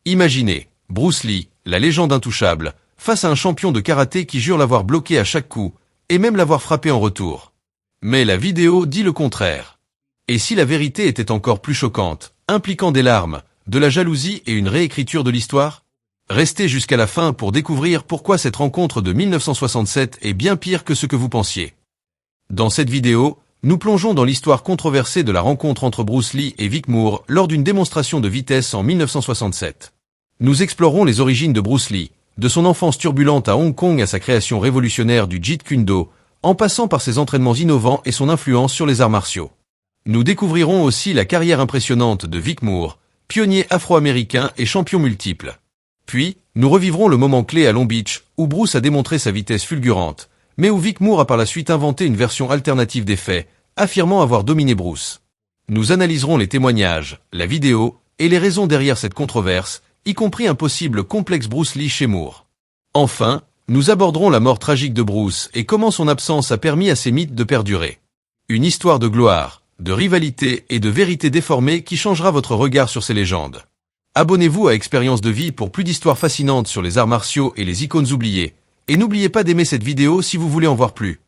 Imaginez, Bruce Lee, la légende intouchable, face à un champion de karaté qui jure l'avoir bloqué à chaque coup, et même l'avoir frappé en retour. Mais la vidéo dit le contraire. Et si la vérité était encore plus choquante, impliquant des larmes, de la jalousie et une réécriture de l'histoire? Restez jusqu'à la fin pour découvrir pourquoi cette rencontre de 1967 est bien pire que ce que vous pensiez. Dans cette vidéo, nous plongeons dans l'histoire controversée de la rencontre entre Bruce Lee et Vic Moore lors d'une démonstration de vitesse en 1967. Nous explorons les origines de Bruce Lee, de son enfance turbulente à Hong Kong à sa création révolutionnaire du Jeet Kune Do, en passant par ses entraînements innovants et son influence sur les arts martiaux. Nous découvrirons aussi la carrière impressionnante de Vic Moore, pionnier afro-américain et champion multiple. Puis, nous revivrons le moment clé à Long Beach, où Bruce a démontré sa vitesse fulgurante, mais où Vic Moore a par la suite inventé une version alternative des faits, affirmant avoir dominé Bruce. Nous analyserons les témoignages, la vidéo, et les raisons derrière cette controverse, y compris un possible complexe Bruce Lee chez Moore. Enfin, nous aborderons la mort tragique de Bruce et comment son absence a permis à ces mythes de perdurer. Une histoire de gloire, de rivalité et de vérité déformée qui changera votre regard sur ces légendes. Abonnez-vous à Expérience de vie pour plus d'histoires fascinantes sur les arts martiaux et les icônes oubliées. Et n'oubliez pas d'aimer cette vidéo si vous voulez en voir plus.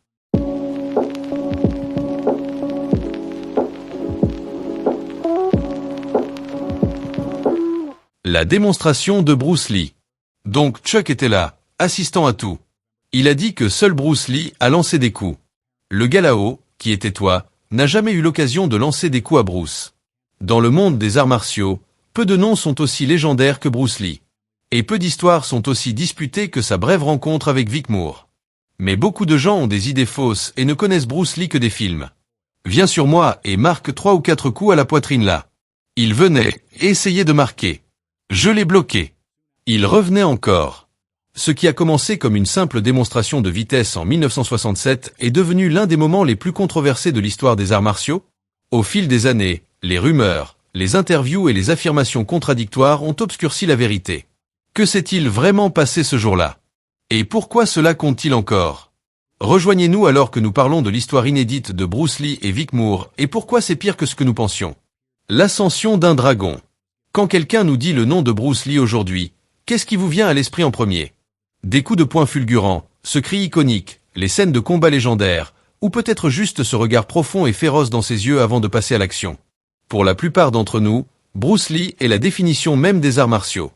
La démonstration de Bruce Lee. Donc Chuck était là, assistant à tout. Il a dit que seul Bruce Lee a lancé des coups. Le gars là-haut, qui était toi, n'a jamais eu l'occasion de lancer des coups à Bruce. Dans le monde des arts martiaux, peu de noms sont aussi légendaires que Bruce Lee. Et peu d'histoires sont aussi disputées que sa brève rencontre avec Vic Moore. Mais beaucoup de gens ont des idées fausses et ne connaissent Bruce Lee que des films. Viens sur moi et marque 3 ou 4 coups à la poitrine là. Il venait et essayait de marquer. Je l'ai bloqué. Il revenait encore. Ce qui a commencé comme une simple démonstration de vitesse en 1967 est devenu l'un des moments les plus controversés de l'histoire des arts martiaux. Au fil des années, les rumeurs, les interviews et les affirmations contradictoires ont obscurci la vérité. Que s'est-il vraiment passé ce jour-là? Et pourquoi cela compte-t-il encore? Rejoignez-nous alors que nous parlons de l'histoire inédite de Bruce Lee et Vic Moore et pourquoi c'est pire que ce que nous pensions. L'ascension d'un dragon. Quand quelqu'un nous dit le nom de Bruce Lee aujourd'hui, qu'est-ce qui vous vient à l'esprit en premier? Des coups de poing fulgurants, ce cri iconique, les scènes de combat légendaires, ou peut-être juste ce regard profond et féroce dans ses yeux avant de passer à l'action. Pour la plupart d'entre nous, Bruce Lee est la définition même des arts martiaux.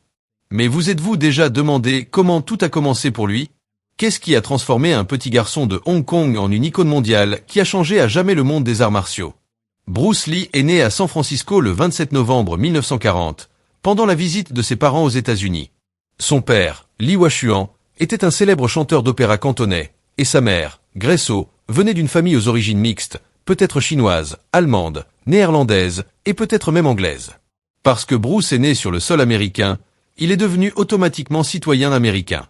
Mais vous êtes-vous déjà demandé comment tout a commencé pour lui? Qu'est-ce qui a transformé un petit garçon de Hong Kong en une icône mondiale qui a changé à jamais le monde des arts martiaux? Bruce Lee est né à San Francisco le 27 novembre 1940, pendant la visite de ses parents aux États-Unis. Son père, Lee Wah-Chuan, était un célèbre chanteur d'opéra cantonais, et sa mère, Grace Oh, venait d'une famille aux origines mixtes, peut-être chinoise, allemande, néerlandaise et peut-être même anglaise. Parce que Bruce est né sur le sol américain, il est devenu automatiquement citoyen américain.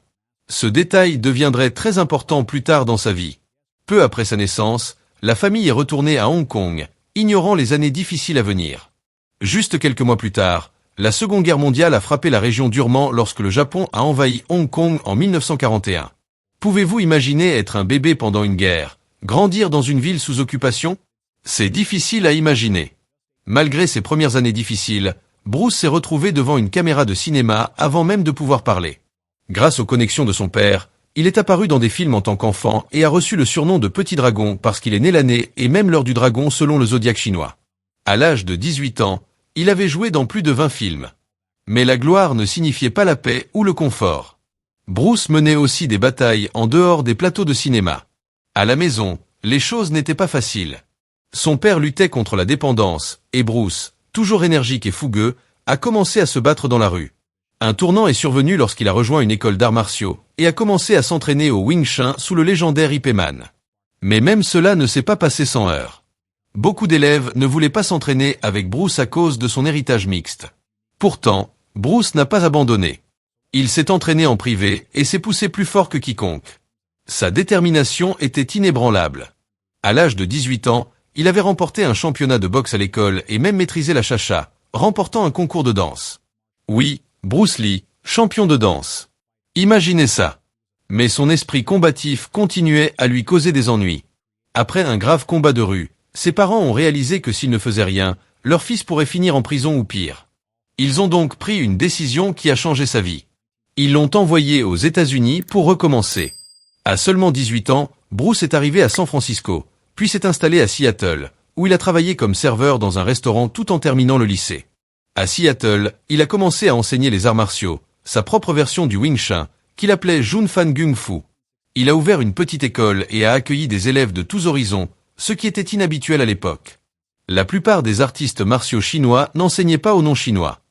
Ce détail deviendrait très important plus tard dans sa vie. Peu après sa naissance, la famille est retournée à Hong Kong, ignorant les années difficiles à venir. Juste quelques mois plus tard, la Seconde Guerre mondiale a frappé la région durement lorsque le Japon a envahi Hong Kong en 1941. Pouvez-vous imaginer être un bébé pendant une guerre, grandir dans une ville sous occupation? C'est difficile à imaginer. Malgré ses premières années difficiles, Bruce s'est retrouvé devant une caméra de cinéma avant même de pouvoir parler. Grâce aux connexions de son père, il est apparu dans des films en tant qu'enfant et a reçu le surnom de Petit Dragon parce qu'il est né l'année et même l'heure du dragon selon le zodiaque chinois. À l'âge de 18 ans, il avait joué dans plus de 20 films. Mais la gloire ne signifiait pas la paix ou le confort. Bruce menait aussi des batailles en dehors des plateaux de cinéma. À la maison, les choses n'étaient pas faciles. Son père luttait contre la dépendance, et Bruce, toujours énergique et fougueux, a commencé à se battre dans la rue. Un tournant est survenu lorsqu'il a rejoint une école d'arts martiaux et a commencé à s'entraîner au Wing Chun sous le légendaire Ip Man. Mais même cela ne s'est pas passé sans heurts. Beaucoup d'élèves ne voulaient pas s'entraîner avec Bruce à cause de son héritage mixte. Pourtant, Bruce n'a pas abandonné. Il s'est entraîné en privé et s'est poussé plus fort que quiconque. Sa détermination était inébranlable. À l'âge de 18 ans, il avait remporté un championnat de boxe à l'école et même maîtrisé la cha-cha, remportant un concours de danse. Oui, Bruce Lee, champion de danse. Imaginez ça. Mais son esprit combatif continuait à lui causer des ennuis. Après un grave combat de rue, ses parents ont réalisé que s'ils ne faisaient rien, leur fils pourrait finir en prison ou pire. Ils ont donc pris une décision qui a changé sa vie. Ils l'ont envoyé aux États-Unis pour recommencer. À seulement 18 ans, Bruce est arrivé à San Francisco, puis s'est installé à Seattle, où il a travaillé comme serveur dans un restaurant tout en terminant le lycée. À Seattle, il a commencé à enseigner les arts martiaux, sa propre version du Wing Chun, qu'il appelait Jun Fan Gung Fu. Il a ouvert une petite école et a accueilli des élèves de tous horizons, ce qui était inhabituel à l'époque. La plupart des artistes martiaux chinois n'enseignaient pas aux non-chinois.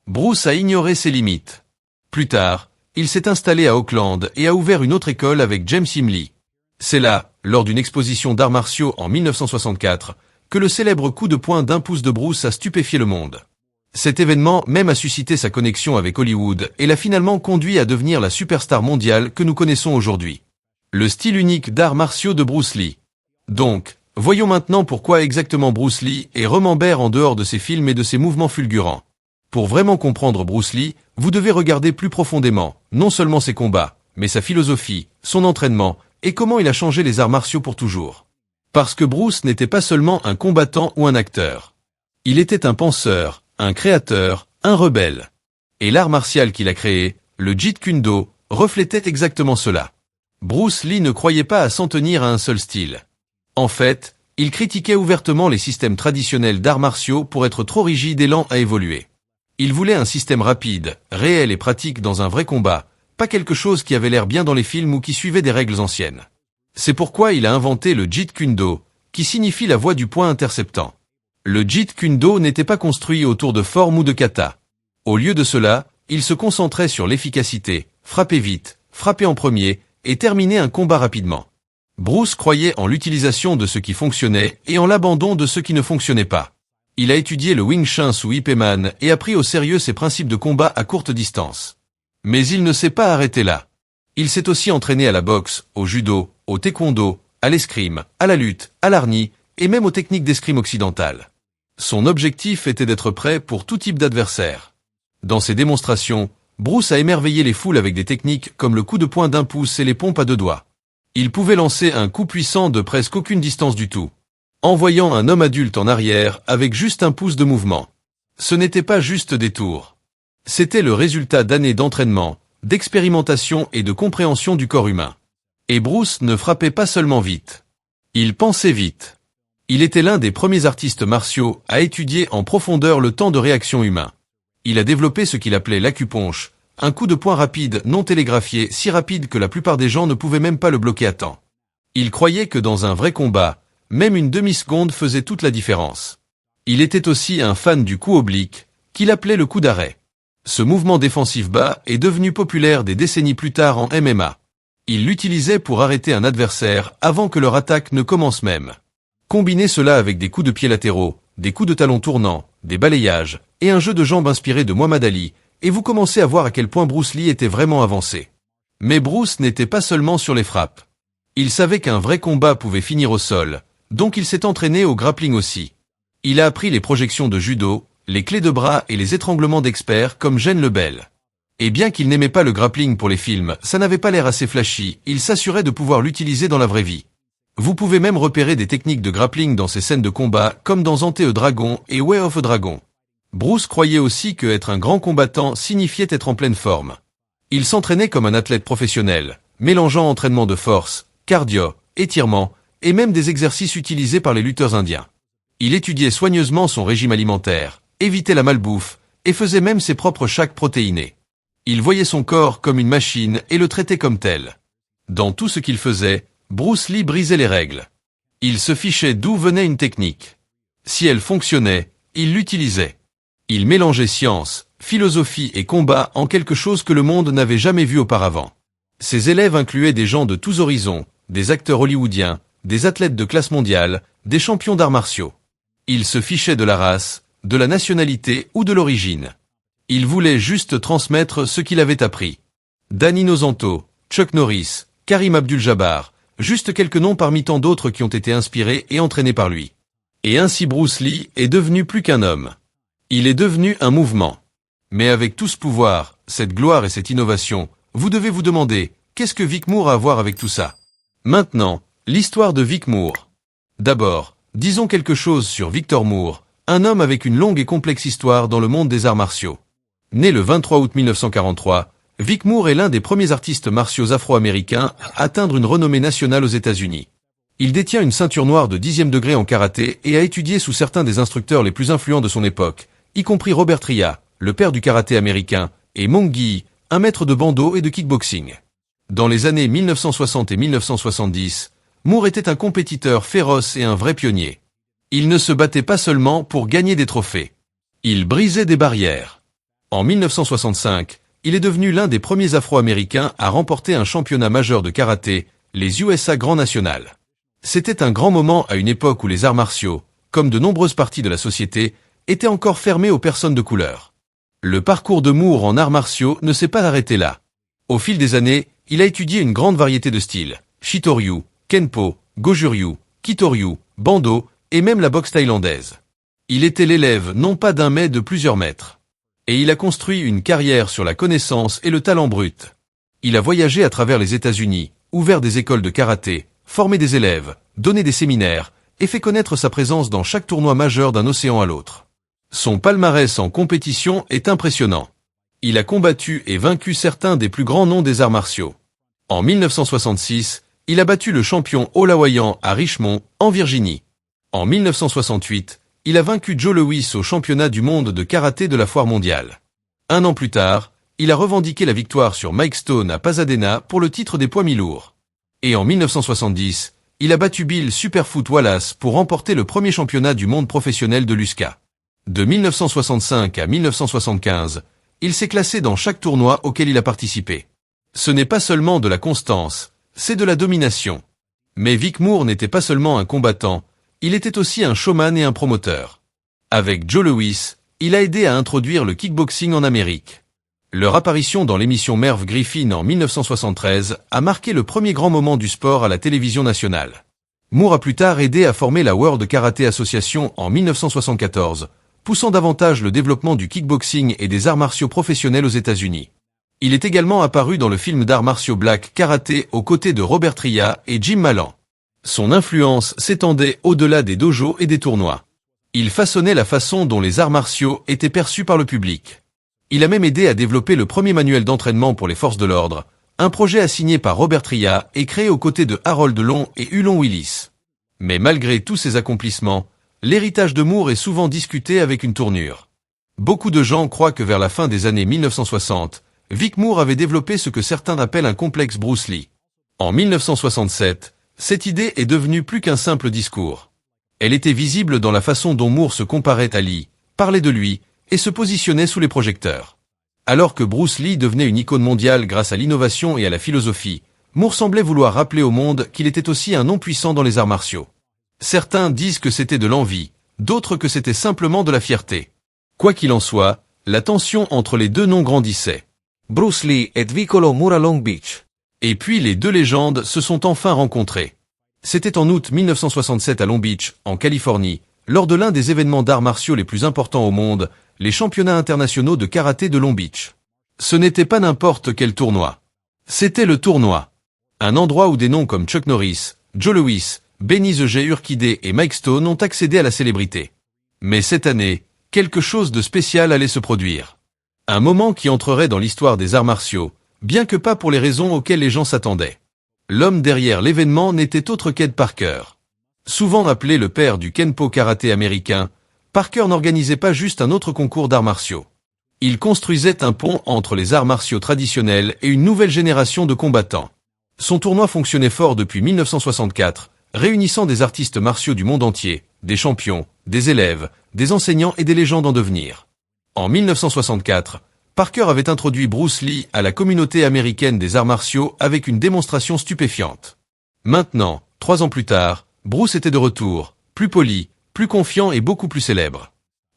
Bruce a ignoré ses limites. Plus tard, il s'est installé à Auckland et a ouvert une autre école avec James Im Lee. C'est là, lors d'une exposition d'arts martiaux en 1964, que le célèbre coup de poing d'1 pouce de Bruce a stupéfié le monde. Cet événement même a suscité sa connexion avec Hollywood et l'a finalement conduit à devenir la superstar mondiale que nous connaissons aujourd'hui. Le style unique d'arts martiaux de Bruce Lee. Donc, voyons maintenant pourquoi exactement Bruce Lee est remembert en dehors de ses films et de ses mouvements fulgurants. Pour vraiment comprendre Bruce Lee, vous devez regarder plus profondément, non seulement ses combats, mais sa philosophie, son entraînement, et comment il a changé les arts martiaux pour toujours. Parce que Bruce n'était pas seulement un combattant ou un acteur. Il était un penseur, un créateur, un rebelle. Et l'art martial qu'il a créé, le Jeet Kune Do, reflétait exactement cela. Bruce Lee ne croyait pas à s'en tenir à un seul style. En fait, il critiquait ouvertement les systèmes traditionnels d'arts martiaux pour être trop rigides et lents à évoluer. Il voulait un système rapide, réel et pratique dans un vrai combat, pas quelque chose qui avait l'air bien dans les films ou qui suivait des règles anciennes. C'est pourquoi il a inventé le Jeet Kune Do, qui signifie la voie du poing interceptant. Le Jeet Kune Do n'était pas construit autour de formes ou de kata. Au lieu de cela, il se concentrait sur l'efficacité, frapper vite, frapper en premier, et terminer un combat rapidement. Bruce croyait en l'utilisation de ce qui fonctionnait et en l'abandon de ce qui ne fonctionnait pas. Il a étudié le Wing Chun sous Ip Man et a pris au sérieux ses principes de combat à courte distance. Mais il ne s'est pas arrêté là. Il s'est aussi entraîné à la boxe, au judo, au taekwondo, à l'escrime, à la lutte, à l'arni, et même aux techniques d'escrime occidentale. Son objectif était d'être prêt pour tout type d'adversaire. Dans ses démonstrations, Bruce a émerveillé les foules avec des techniques comme le coup de poing d'1 pouce et les pompes à 2 doigts. Il pouvait lancer un coup puissant de presque aucune distance du tout, envoyant un homme adulte en arrière avec juste 1 pouce de mouvement. Ce n'était pas juste des tours. C'était le résultat d'années d'entraînement, d'expérimentation et de compréhension du corps humain. Et Bruce ne frappait pas seulement vite. Il pensait vite. Il était l'un des premiers artistes martiaux à étudier en profondeur le temps de réaction humain. Il a développé ce qu'il appelait l'acuponche, un coup de poing rapide non télégraphié si rapide que la plupart des gens ne pouvaient même pas le bloquer à temps. Il croyait que dans un vrai combat, même une demi-seconde faisait toute la différence. Il était aussi un fan du coup oblique, qu'il appelait le coup d'arrêt. Ce mouvement défensif bas est devenu populaire des décennies plus tard en MMA. Il l'utilisait pour arrêter un adversaire avant que leur attaque ne commence même. Combinez cela avec des coups de pied latéraux, des coups de talon tournants, des balayages, et un jeu de jambes inspiré de Muhammad Ali, et vous commencez à voir à quel point Bruce Lee était vraiment avancé. Mais Bruce n'était pas seulement sur les frappes. Il savait qu'un vrai combat pouvait finir au sol, donc il s'est entraîné au grappling aussi. Il a appris les projections de judo, les clés de bras et les étranglements d'experts comme Gene Lebel. Et bien qu'il n'aimait pas le grappling pour les films, ça n'avait pas l'air assez flashy, il s'assurait de pouvoir l'utiliser dans la vraie vie. Vous pouvez même repérer des techniques de grappling dans ces scènes de combat, comme dans Ante a Dragon et Way of a Dragon. Bruce croyait aussi que être un grand combattant signifiait être en pleine forme. Il s'entraînait comme un athlète professionnel, mélangeant entraînement de force, cardio, étirement, et même des exercices utilisés par les lutteurs indiens. Il étudiait soigneusement son régime alimentaire, évitait la malbouffe, et faisait même ses propres shakes protéinés. Il voyait son corps comme une machine et le traitait comme tel. Dans tout ce qu'il faisait, Bruce Lee brisait les règles. Il se fichait d'où venait une technique. Si elle fonctionnait, il l'utilisait. Il mélangeait science, philosophie et combat en quelque chose que le monde n'avait jamais vu auparavant. Ses élèves incluaient des gens de tous horizons, des acteurs hollywoodiens, des athlètes de classe mondiale, des champions d'arts martiaux. Il se fichait de la race, de la nationalité ou de l'origine. Il voulait juste transmettre ce qu'il avait appris. Danny Nosanto, Chuck Norris, Karim Abdul-Jabbar, juste quelques noms parmi tant d'autres qui ont été inspirés et entraînés par lui. Et ainsi Bruce Lee est devenu plus qu'un homme. Il est devenu un mouvement. Mais avec tout ce pouvoir, cette gloire et cette innovation, vous devez vous demander, qu'est-ce que Vic Moore a à voir avec tout ça? Maintenant, l'histoire de Vic Moore. D'abord, disons quelque chose sur Victor Moore, un homme avec une longue et complexe histoire dans le monde des arts martiaux. Né le 23 août 1943, Vic Moore est l'un des premiers artistes martiaux afro-américains à atteindre une renommée nationale aux États-Unis. Il détient une ceinture noire de 10e degré en karaté et a étudié sous certains des instructeurs les plus influents de son époque, y compris Robert Tria, le père du karaté américain, et Mong Gyi, un maître de bando et de kickboxing. Dans les années 1960 et 1970, Moore était un compétiteur féroce et un vrai pionnier. Il ne se battait pas seulement pour gagner des trophées. Il brisait des barrières. En 1965, il est devenu l'un des premiers Afro-Américains à remporter un championnat majeur de karaté, les USA Grand National. C'était un grand moment à une époque où les arts martiaux, comme de nombreuses parties de la société, étaient encore fermés aux personnes de couleur. Le parcours de Moore en arts martiaux ne s'est pas arrêté là. Au fil des années, il a étudié une grande variété de styles, Shitoryu, Kenpo, Goju-ryu, Kitoryu, Bando, et même la boxe thaïlandaise. Il était l'élève non pas d'un mais de plusieurs maîtres. Et il a construit une carrière sur la connaissance et le talent brut. Il a voyagé à travers les États-Unis, ouvert des écoles de karaté, formé des élèves, donné des séminaires, et fait connaître sa présence dans chaque tournoi majeur d'un océan à l'autre. Son palmarès en compétition est impressionnant. Il a combattu et vaincu certains des plus grands noms des arts martiaux. En 1966, il a battu le champion all-hawaïen à Richmond, en Virginie. En 1968, il a vaincu Joe Louis au championnat du monde de karaté de la foire mondiale. Un an plus tard, il a revendiqué la victoire sur Mike Stone à Pasadena pour le titre des poids mi-lourds. Et en 1970, il a battu Bill Superfoot Wallace pour remporter le premier championnat du monde professionnel de l'USCA. De 1965 à 1975, il s'est classé dans chaque tournoi auquel il a participé. Ce n'est pas seulement de la constance, c'est de la domination. Mais Vic Moore n'était pas seulement un combattant, il était aussi un showman et un promoteur. Avec Joe Louis, il a aidé à introduire le kickboxing en Amérique. Leur apparition dans l'émission Merv Griffin en 1973 a marqué le premier grand moment du sport à la télévision nationale. Moore a plus tard aidé à former la World Karate Association en 1974, poussant davantage le développement du kickboxing et des arts martiaux professionnels aux États-Unis. Il est également apparu dans le film d'arts martiaux Black Karaté aux côtés de Robert Tria et Jim Malan. Son influence s'étendait au-delà des dojos et des tournois. Il façonnait la façon dont les arts martiaux étaient perçus par le public. Il a même aidé à développer le premier manuel d'entraînement pour les forces de l'ordre, un projet assigné par Robert Tria et créé aux côtés de Harold Long et Hulon Willis. Mais malgré tous ces accomplissements, l'héritage de Moore est souvent discuté avec une tournure. Beaucoup de gens croient que vers la fin des années 1960, Vic Moore avait développé ce que certains appellent un complexe Bruce Lee. En 1967, cette idée est devenue plus qu'un simple discours. Elle était visible dans la façon dont Moore se comparait à Lee, parlait de lui, et se positionnait sous les projecteurs. Alors que Bruce Lee devenait une icône mondiale grâce à l'innovation et à la philosophie, Moore semblait vouloir rappeler au monde qu'il était aussi un nom puissant dans les arts martiaux. Certains disent que c'était de l'envie, d'autres que c'était simplement de la fierté. Quoi qu'il en soit, la tension entre les deux noms grandissait. Bruce Lee et Vicolo Moore à Long Beach. Et puis les deux légendes se sont enfin rencontrées. C'était en août 1967 à Long Beach, en Californie, lors de l'un des événements d'arts martiaux les plus importants au monde, les championnats internationaux de karaté de Long Beach. Ce n'était pas n'importe quel tournoi. C'était le tournoi. Un endroit où des noms comme Chuck Norris, Joe Louis, Benny the Jet Urquidé et Mike Stone ont accédé à la célébrité. Mais cette année, quelque chose de spécial allait se produire. Un moment qui entrerait dans l'histoire des arts martiaux, bien que pas pour les raisons auxquelles les gens s'attendaient. L'homme derrière l'événement n'était autre qu'Ed Parker. Souvent appelé le père du Kenpo karaté américain, Parker n'organisait pas juste un autre concours d'arts martiaux. Il construisait un pont entre les arts martiaux traditionnels et une nouvelle génération de combattants. Son tournoi fonctionnait fort depuis 1964, réunissant des artistes martiaux du monde entier, des champions, des élèves, des enseignants et des légendes en devenir. En 1964, Parker avait introduit Bruce Lee à la communauté américaine des arts martiaux avec une démonstration stupéfiante. Maintenant, 3 ans plus tard, Bruce était de retour, plus poli, plus confiant et beaucoup plus célèbre.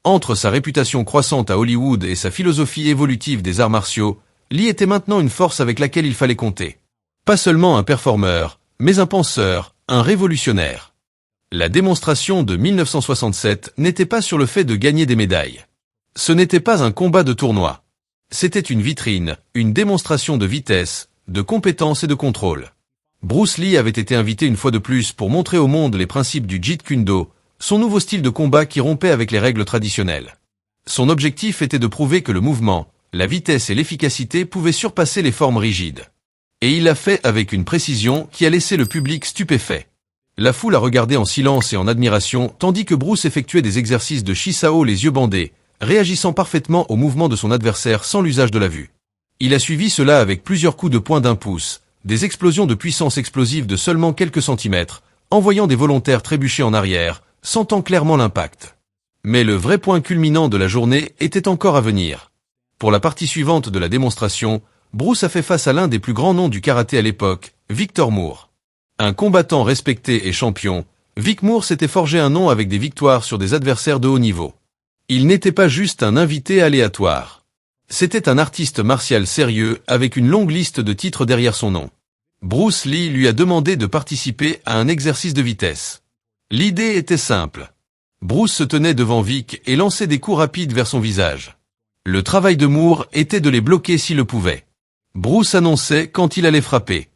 Entre sa réputation croissante à Hollywood et sa philosophie évolutive des arts martiaux, Lee était maintenant une force avec laquelle il fallait compter. Pas seulement un performeur, mais un penseur, un révolutionnaire. La démonstration de 1967 n'était pas sur le fait de gagner des médailles. Ce n'était pas un combat de tournoi. C'était une vitrine, une démonstration de vitesse, de compétence et de contrôle. Bruce Lee avait été invité une fois de plus pour montrer au monde les principes du Jeet Kune Do, son nouveau style de combat qui rompait avec les règles traditionnelles. Son objectif était de prouver que le mouvement, La vitesse et l'efficacité pouvaient surpasser les formes rigides. Et il l'a fait avec une précision qui a laissé le public stupéfait. La foule a regardé en silence et en admiration, tandis que Bruce effectuait des exercices de Shisao les yeux bandés, réagissant parfaitement aux mouvements de son adversaire sans l'usage de la vue. Il a suivi cela avec plusieurs coups de poing d'1 pouce, des explosions de puissance explosive de seulement quelques centimètres, envoyant des volontaires trébucher en arrière, sentant clairement l'impact. Mais le vrai point culminant de la journée était encore à venir. Pour la partie suivante de la démonstration, Bruce a fait face à l'un des plus grands noms du karaté à l'époque, Victor Moore. Un combattant respecté et champion, Vic Moore s'était forgé un nom avec des victoires sur des adversaires de haut niveau. Il n'était pas juste un invité aléatoire. C'était un artiste martial sérieux avec une longue liste de titres derrière son nom. Bruce Lee lui a demandé de participer à un exercice de vitesse. L'idée était simple. Bruce se tenait devant Vic et lançait des coups rapides vers son visage. Le travail de Moore était de les bloquer s'il le pouvait. Bruce annonçait quand il allait frapper.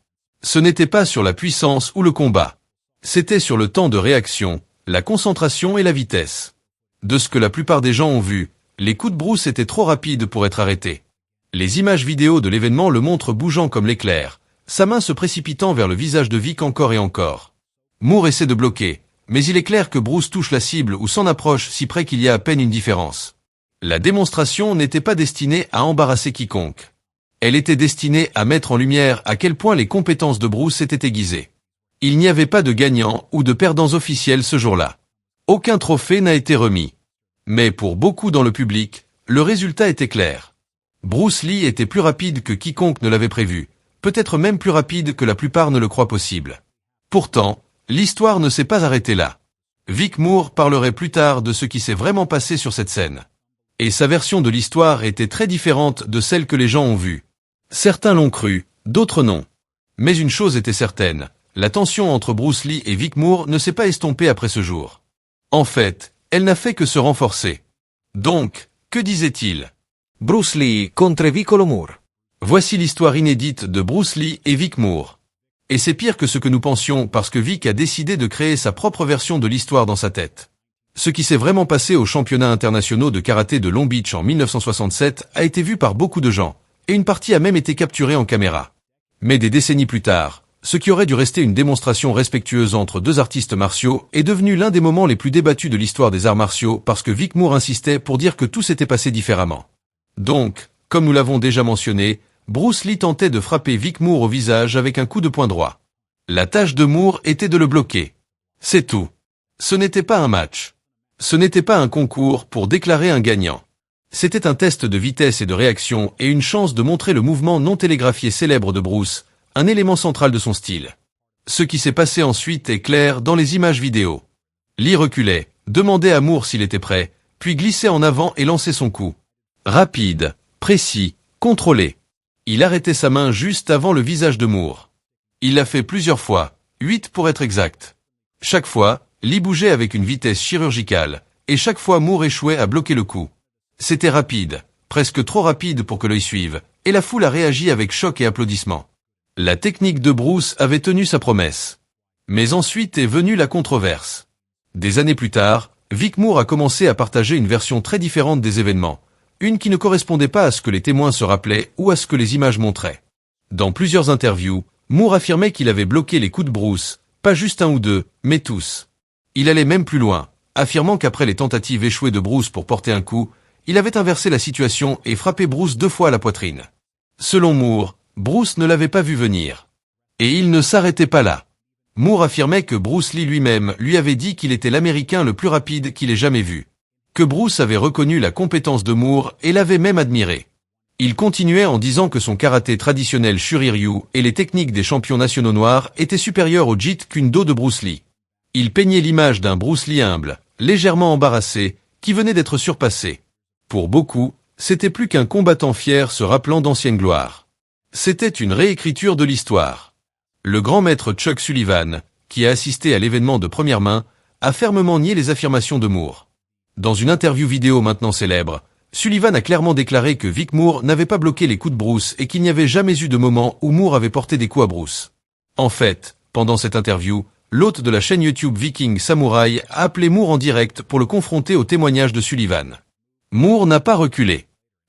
Ce n'était pas sur la puissance ou le combat. C'était sur le temps de réaction, la concentration et la vitesse. De ce que la plupart des gens ont vu, les coups de Bruce étaient trop rapides pour être arrêtés. Les images vidéo de l'événement le montrent bougeant comme l'éclair, sa main se précipitant vers le visage de Vic encore et encore. Moore essaie de bloquer, mais il est clair que Bruce touche la cible ou s'en approche si près qu'il y a à peine une différence. La démonstration n'était pas destinée à embarrasser quiconque. Elle était destinée à mettre en lumière à quel point les compétences de Bruce étaient aiguisées. Il n'y avait pas de gagnants ou de perdants officiels ce jour-là. Aucun trophée n'a été remis. Mais pour beaucoup dans le public, le résultat était clair. Bruce Lee était plus rapide que quiconque ne l'avait prévu, peut-être même plus rapide que la plupart ne le croient possible. Pourtant, l'histoire ne s'est pas arrêtée là. Vic Moore parlerait plus tard de ce qui s'est vraiment passé sur cette scène. Et sa version de l'histoire était très différente de celle que les gens ont vue. Certains l'ont cru, d'autres non. Mais une chose était certaine, la tension entre Bruce Lee et Vic Moore ne s'est pas estompée après ce jour. En fait, elle n'a fait que se renforcer. Donc, que disait-il? Bruce Lee contre Vicolo Moore. Voici l'histoire inédite de Bruce Lee et Vic Moore. Et c'est pire que ce que nous pensions parce que Vic a décidé de créer sa propre version de l'histoire dans sa tête. Ce qui s'est vraiment passé aux championnats internationaux de karaté de Long Beach en 1967 a été vu par beaucoup de gens, et une partie a même été capturée en caméra. Mais des décennies plus tard, ce qui aurait dû rester une démonstration respectueuse entre deux artistes martiaux est devenu l'un des moments les plus débattus de l'histoire des arts martiaux parce que Vic Moore insistait pour dire que tout s'était passé différemment. Donc, comme nous l'avons déjà mentionné, Bruce Lee tentait de frapper Vic Moore au visage avec un coup de poing droit. La tâche de Moore était de le bloquer. C'est tout. Ce n'était pas un match. Ce n'était pas un concours pour déclarer un gagnant. C'était un test de vitesse et de réaction et une chance de montrer le mouvement non télégraphié célèbre de Bruce, un élément central de son style. Ce qui s'est passé ensuite est clair dans les images vidéo. Lee reculait, demandait à Moore s'il était prêt, puis glissait en avant et lançait son coup. Rapide, précis, contrôlé. Il arrêtait sa main juste avant le visage de Moore. Il l'a fait plusieurs fois, 8 pour être exact. Chaque fois, Lee bougeait avec une vitesse chirurgicale, et chaque fois Moore échouait à bloquer le coup. C'était rapide, presque trop rapide pour que l'œil suive, et la foule a réagi avec choc et applaudissements. La technique de Bruce avait tenu sa promesse. Mais ensuite est venue la controverse. Des années plus tard, Vic Moore a commencé à partager une version très différente des événements, une qui ne correspondait pas à ce que les témoins se rappelaient ou à ce que les images montraient. Dans plusieurs interviews, Moore affirmait qu'il avait bloqué les coups de Bruce, pas juste un ou deux, mais tous. Il allait même plus loin, affirmant qu'après les tentatives échouées de Bruce pour porter un coup, il avait inversé la situation et frappé Bruce 2 fois à la poitrine. Selon Moore, Bruce ne l'avait pas vu venir. Et il ne s'arrêtait pas là. Moore affirmait que Bruce Lee lui-même lui avait dit qu'il était l'Américain le plus rapide qu'il ait jamais vu. Que Bruce avait reconnu la compétence de Moore et l'avait même admiré. Il continuait en disant que son karaté traditionnel Shuri-ryu et les techniques des champions nationaux noirs étaient supérieures au JIT qu'une do de Bruce Lee. Il peignait l'image d'un Bruce Lee humble, légèrement embarrassé, qui venait d'être surpassé. Pour beaucoup, c'était plus qu'un combattant fier se rappelant d'anciennes gloires. C'était une réécriture de l'histoire. Le grand maître Chuck Sullivan, qui a assisté à l'événement de première main, a fermement nié les affirmations de Moore. Dans une interview vidéo maintenant célèbre, Sullivan a clairement déclaré que Vic Moore n'avait pas bloqué les coups de Bruce et qu'il n'y avait jamais eu de moment où Moore avait porté des coups à Bruce. En fait, pendant cette interview, l'hôte de la chaîne YouTube Viking Samurai a appelé Moore en direct pour le confronter au témoignage de Sullivan. Moore n'a pas reculé.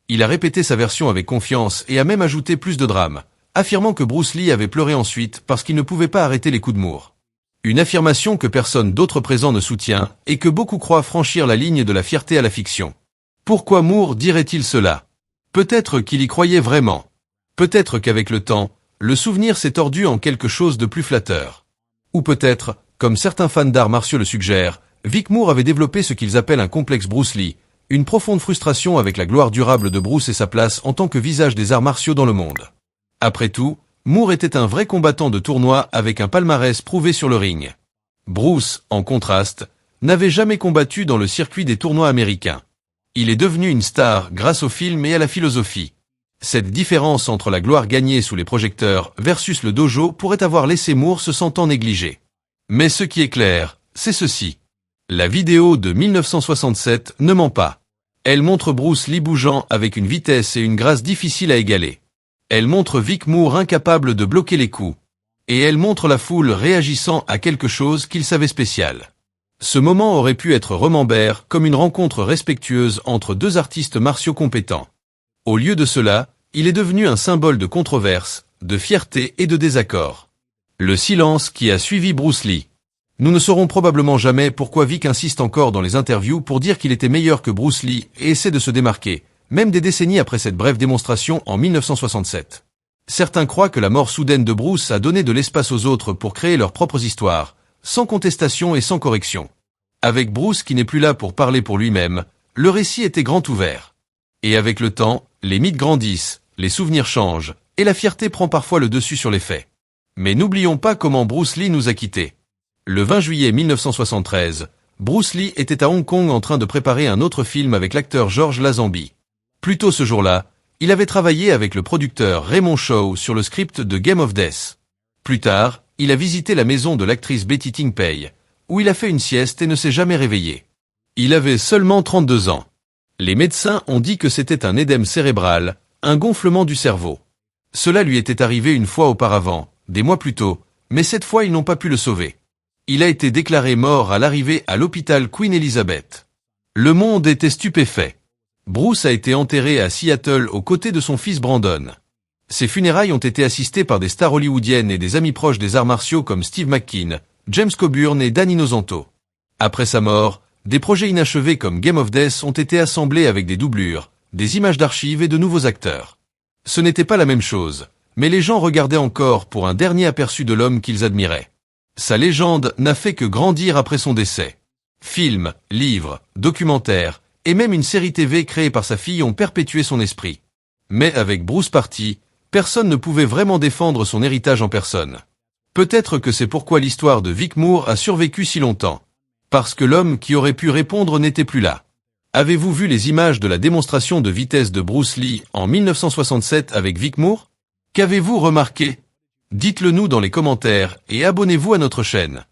Il a répété sa version avec confiance et a même ajouté plus de drame, affirmant que Bruce Lee avait pleuré ensuite parce qu'il ne pouvait pas arrêter les coups de Moore. Une affirmation que personne d'autre présent ne soutient et que beaucoup croient franchir la ligne de la fierté à la fiction. Pourquoi Moore dirait-il cela? Peut-être qu'il y croyait vraiment. Peut-être qu'avec le temps, le souvenir s'est tordu en quelque chose de plus flatteur. Ou peut-être, comme certains fans d'arts martiaux le suggèrent, Vic Moore avait développé ce qu'ils appellent un complexe Bruce Lee, une profonde frustration avec la gloire durable de Bruce et sa place en tant que visage des arts martiaux dans le monde. Après tout, Moore était un vrai combattant de tournoi avec un palmarès prouvé sur le ring. Bruce, en contraste, n'avait jamais combattu dans le circuit des tournois américains. Il est devenu une star grâce au film et à la philosophie. Cette différence entre la gloire gagnée sous les projecteurs versus le dojo pourrait avoir laissé Moore se sentant négligé. Mais ce qui est clair, c'est ceci. La vidéo de 1967 ne ment pas. Elle montre Bruce Lee bougeant avec une vitesse et une grâce difficiles à égaler. Elle montre Vic Moore incapable de bloquer les coups. Et elle montre la foule réagissant à quelque chose qu'il savait spécial. Ce moment aurait pu être remembert comme une rencontre respectueuse entre deux artistes martiaux compétents. Au lieu de cela, il est devenu un symbole de controverse, de fierté et de désaccord. Le silence qui a suivi Bruce Lee. Nous ne saurons probablement jamais pourquoi Vic insiste encore dans les interviews pour dire qu'il était meilleur que Bruce Lee et essaie de se démarquer, même des décennies après cette brève démonstration en 1967. Certains croient que la mort soudaine de Bruce a donné de l'espace aux autres pour créer leurs propres histoires, sans contestation et sans correction. Avec Bruce qui n'est plus là pour parler pour lui-même, le récit était grand ouvert. Et avec le temps, les mythes grandissent, les souvenirs changent, et la fierté prend parfois le dessus sur les faits. Mais n'oublions pas comment Bruce Lee nous a quittés. Le 20 juillet 1973, Bruce Lee était à Hong Kong en train de préparer un autre film avec l'acteur George Lazenby. Plus tôt ce jour-là, il avait travaillé avec le producteur Raymond Shaw sur le script de Game of Death. Plus tard, il a visité la maison de l'actrice Betty Ting Pei, où il a fait une sieste et ne s'est jamais réveillé. Il avait seulement 32 ans. Les médecins ont dit que c'était un édème cérébral, un gonflement du cerveau. Cela lui était arrivé une fois auparavant, des mois plus tôt, mais cette fois ils n'ont pas pu le sauver. Il a été déclaré mort à l'arrivée à l'hôpital Queen Elizabeth. Le monde était stupéfait. Bruce a été enterré à Seattle aux côtés de son fils Brandon. Ses funérailles ont été assistées par des stars hollywoodiennes et des amis proches des arts martiaux comme Steve McKean, James Coburn et Dan Inosanto. Après sa mort, des projets inachevés comme Game of Death ont été assemblés avec des doublures, des images d'archives et de nouveaux acteurs. Ce n'était pas la même chose, mais les gens regardaient encore pour un dernier aperçu de l'homme qu'ils admiraient. Sa légende n'a fait que grandir après son décès. Films, livres, documentaires, et même une série TV créée par sa fille ont perpétué son esprit. Mais avec Bruce parti, personne ne pouvait vraiment défendre son héritage en personne. Peut-être que c'est pourquoi l'histoire de Vic Moore a survécu si longtemps. Parce que l'homme qui aurait pu répondre n'était plus là. Avez-vous vu les images de la démonstration de vitesse de Bruce Lee en 1967 avec Vic Moore? Qu'avez-vous remarqué? Dites-le nous dans les commentaires et abonnez-vous à notre chaîne.